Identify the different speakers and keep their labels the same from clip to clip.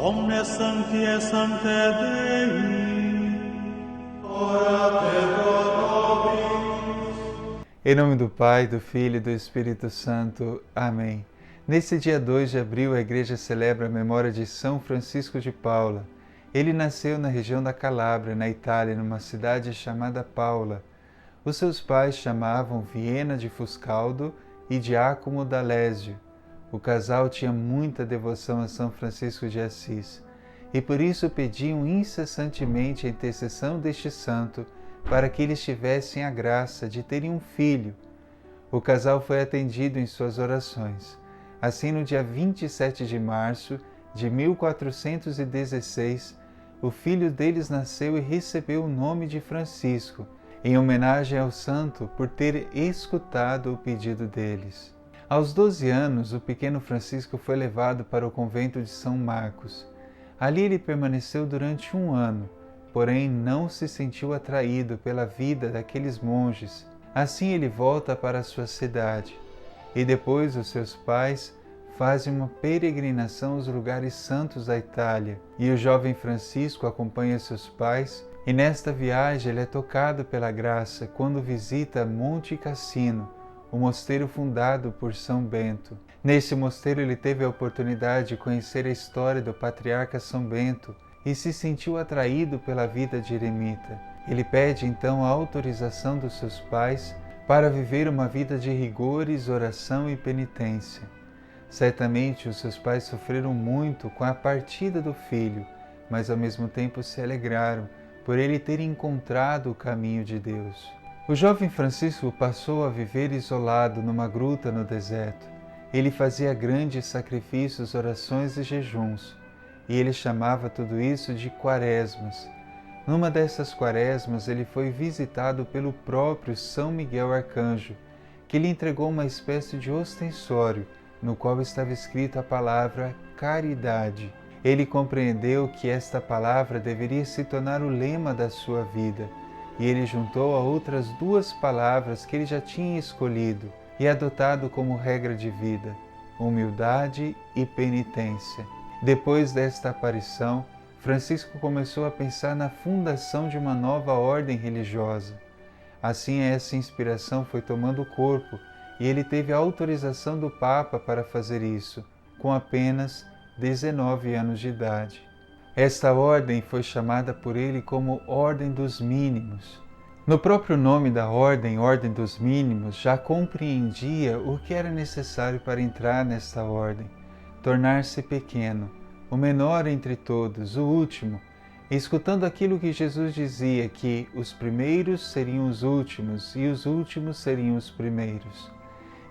Speaker 1: omnes sancti sancte Dei, ora et pro nobis.
Speaker 2: Em nome do Pai, do Filho e do Espírito Santo. Amém. Nesse dia 2 de abril, a Igreja celebra a memória de São Francisco de Paula. Ele nasceu na região da Calábria, na Itália, numa cidade chamada Paula. Os seus pais chamavam Viena de Fuscaldo e Giacomo d'Alesio. O casal tinha muita devoção a São Francisco de Assis e por isso pediam incessantemente a intercessão deste santo para que eles tivessem a graça de terem um filho. O casal foi atendido em suas orações. Assim, no dia 27 de março de 1416, o filho deles nasceu e recebeu o nome de Francisco, em homenagem ao santo por ter escutado o pedido deles. Aos 12 anos, o pequeno Francisco foi levado para o convento de São Marcos. Ali ele permaneceu durante 1 ano, porém não se sentiu atraído pela vida daqueles monges. Assim ele volta para a sua cidade. E depois os seus pais fazem uma peregrinação aos lugares santos da Itália. E o jovem Francisco acompanha seus pais, e nesta viagem ele é tocado pela graça quando visita Monte Cassino, o mosteiro fundado por São Bento. Nesse mosteiro ele teve a oportunidade de conhecer a história do patriarca São Bento e se sentiu atraído pela vida de eremita. Ele pede então a autorização dos seus pais para viver uma vida de rigores, oração e penitência. Certamente os seus pais sofreram muito com a partida do filho, mas ao mesmo tempo se alegraram por ele ter encontrado o caminho de Deus. O jovem Francisco passou a viver isolado numa gruta no deserto. Ele fazia grandes sacrifícios, orações e jejuns, e ele chamava tudo isso de quaresmas. Numa dessas quaresmas, ele foi visitado pelo próprio São Miguel Arcanjo, que lhe entregou uma espécie de ostensório, no qual estava escrita a palavra caridade. Ele compreendeu que esta palavra deveria se tornar o lema da sua vida, e ele juntou a outras 2 palavras que ele já tinha escolhido e adotado como regra de vida: humildade e penitência. Depois desta aparição, Francisco começou a pensar na fundação de uma nova ordem religiosa. Assim, essa inspiração foi tomando corpo e ele teve a autorização do Papa para fazer isso, com apenas 19 anos de idade. Esta ordem foi chamada por ele como Ordem dos Mínimos. No próprio nome da ordem, Ordem dos Mínimos, já compreendia o que era necessário para entrar nesta ordem: tornar-se pequeno, o menor entre todos, o último, escutando aquilo que Jesus dizia, que os primeiros seriam os últimos e os últimos seriam os primeiros.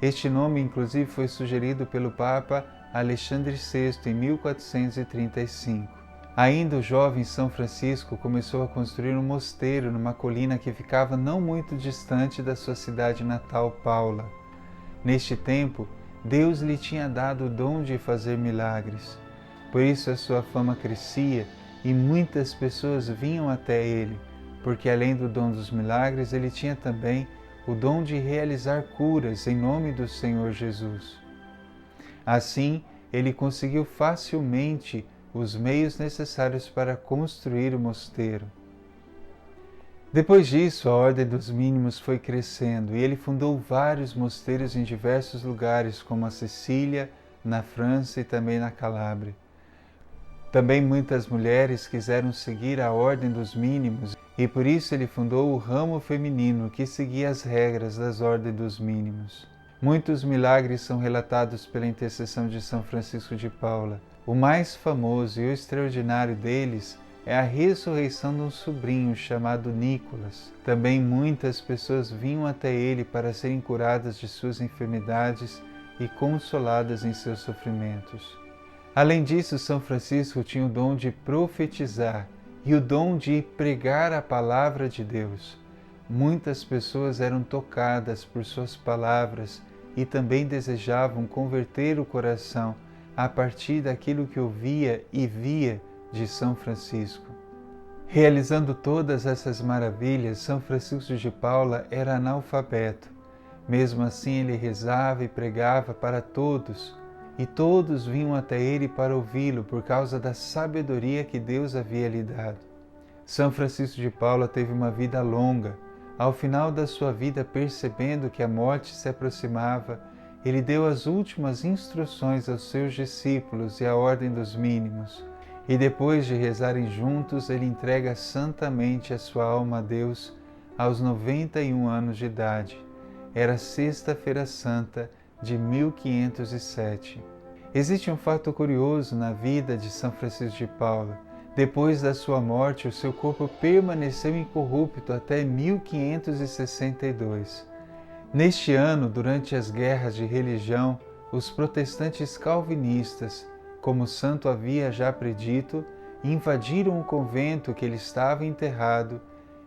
Speaker 2: Este nome, inclusive, foi sugerido pelo Papa Alexandre VI em 1435. Ainda o jovem São Francisco começou a construir um mosteiro numa colina que ficava não muito distante da sua cidade natal, Paula. Neste tempo, Deus lhe tinha dado o dom de fazer milagres. Por isso a sua fama crescia e muitas pessoas vinham até ele, porque além do dom dos milagres, ele tinha também o dom de realizar curas em nome do Senhor Jesus. Assim, ele conseguiu facilmente os meios necessários para construir o mosteiro. Depois disso, a Ordem dos Mínimos foi crescendo e ele fundou vários mosteiros em diversos lugares, como a Sicília, na França e também na Calábria. Também muitas mulheres quiseram seguir a Ordem dos Mínimos e por isso ele fundou o ramo feminino que seguia as regras das Ordens dos Mínimos. Muitos milagres são relatados pela intercessão de São Francisco de Paula. O mais famoso e o extraordinário deles é a ressurreição de um sobrinho chamado Nicolas. Também muitas pessoas vinham até ele para serem curadas de suas enfermidades e consoladas em seus sofrimentos. Além disso, São Francisco tinha o dom de profetizar e o dom de pregar a palavra de Deus. Muitas pessoas eram tocadas por suas palavras e também desejavam converter o coração a partir daquilo que ouvia e via de São Francisco. Realizando todas essas maravilhas, São Francisco de Paula era analfabeto. Mesmo assim, ele rezava e pregava para todos e todos vinham até ele para ouvi-lo por causa da sabedoria que Deus havia lhe dado. São Francisco de Paula teve uma vida longa. Ao final da sua vida, percebendo que a morte se aproximava, ele deu as últimas instruções aos seus discípulos e a ordem dos mínimos. E depois de rezarem juntos, ele entrega santamente a sua alma a Deus aos 91 anos de idade. Era Sexta-feira Santa de 1507. Existe um fato curioso na vida de São Francisco de Paula. Depois da sua morte, o seu corpo permaneceu incorrupto até 1562. Neste ano, durante as guerras de religião, os protestantes calvinistas, como o santo havia já predito, invadiram o convento que ele estava enterrado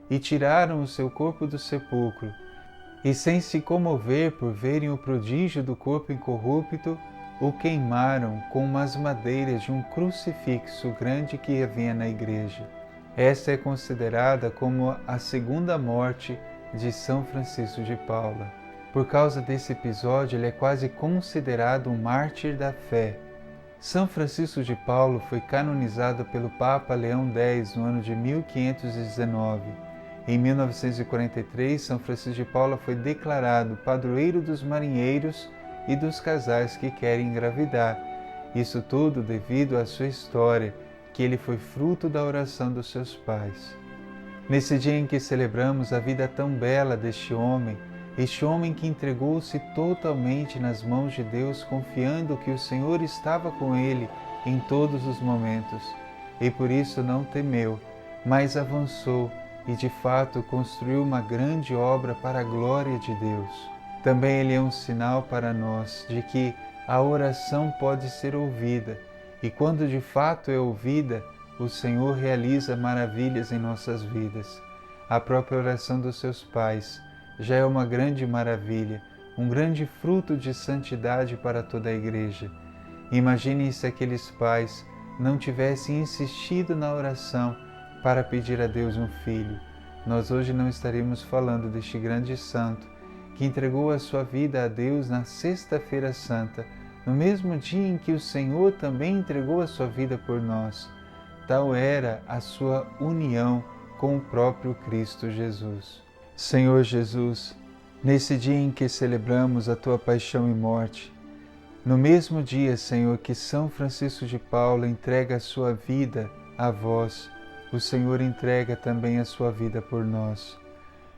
Speaker 2: e tiraram o seu corpo do sepulcro. E sem se comover por verem o prodígio do corpo incorrupto, o queimaram com umas madeiras de um crucifixo grande que havia na igreja. Esta é considerada como a segunda morte de São Francisco de Paula. Por causa desse episódio, ele é quase considerado um mártir da fé. São Francisco de Paula foi canonizado pelo Papa Leão X no ano de 1519. Em 1943, São Francisco de Paula foi declarado padroeiro dos marinheiros e dos casais que querem engravidar. Isso tudo devido à sua história, que ele foi fruto da oração dos seus pais. Nesse dia em que celebramos a vida tão bela deste homem, este homem que entregou-se totalmente nas mãos de Deus, confiando que o Senhor estava com ele em todos os momentos, e por isso não temeu, mas avançou e de fato construiu uma grande obra para a glória de Deus. Também ele é um sinal para nós de que a oração pode ser ouvida, e quando de fato é ouvida, o Senhor realiza maravilhas em nossas vidas. A própria oração dos seus pais já é uma grande maravilha, um grande fruto de santidade para toda a Igreja. Imaginem se aqueles pais não tivessem insistido na oração para pedir a Deus um filho. Nós hoje não estaríamos falando deste grande santo que entregou a sua vida a Deus na Sexta-feira Santa, no mesmo dia em que o Senhor também entregou a sua vida por nós. Tal era a sua união com o próprio Cristo Jesus. Senhor Jesus, nesse dia em que celebramos a tua paixão e morte, no mesmo dia, Senhor, que São Francisco de Paula entrega a sua vida a vós, o Senhor entrega também a sua vida por nós.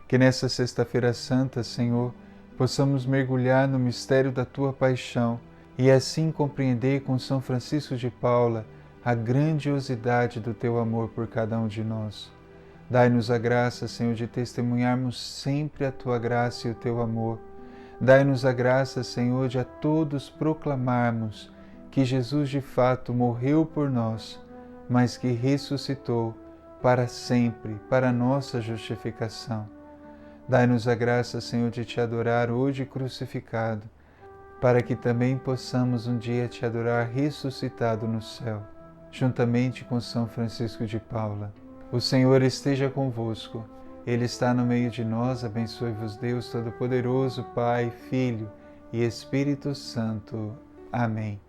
Speaker 2: Que nessa Sexta-feira Santa, Senhor, possamos mergulhar no mistério da tua paixão e assim compreender com São Francisco de Paula a grandiosidade do teu amor por cada um de nós. Dai-nos a graça, Senhor, de testemunharmos sempre a tua graça e o teu amor. Dai-nos a graça, Senhor, de a todos proclamarmos que Jesus de fato morreu por nós, mas que ressuscitou para sempre, para a nossa justificação. Dai-nos a graça, Senhor, de te adorar hoje crucificado, para que também possamos um dia te adorar ressuscitado no céu, juntamente com São Francisco de Paula. O Senhor esteja convosco, Ele está no meio de nós, abençoe-vos Deus Todo-Poderoso, Pai, Filho e Espírito Santo. Amém.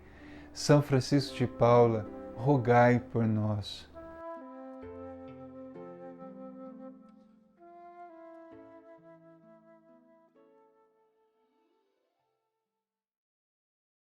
Speaker 2: São Francisco de Paula, rogai por nós.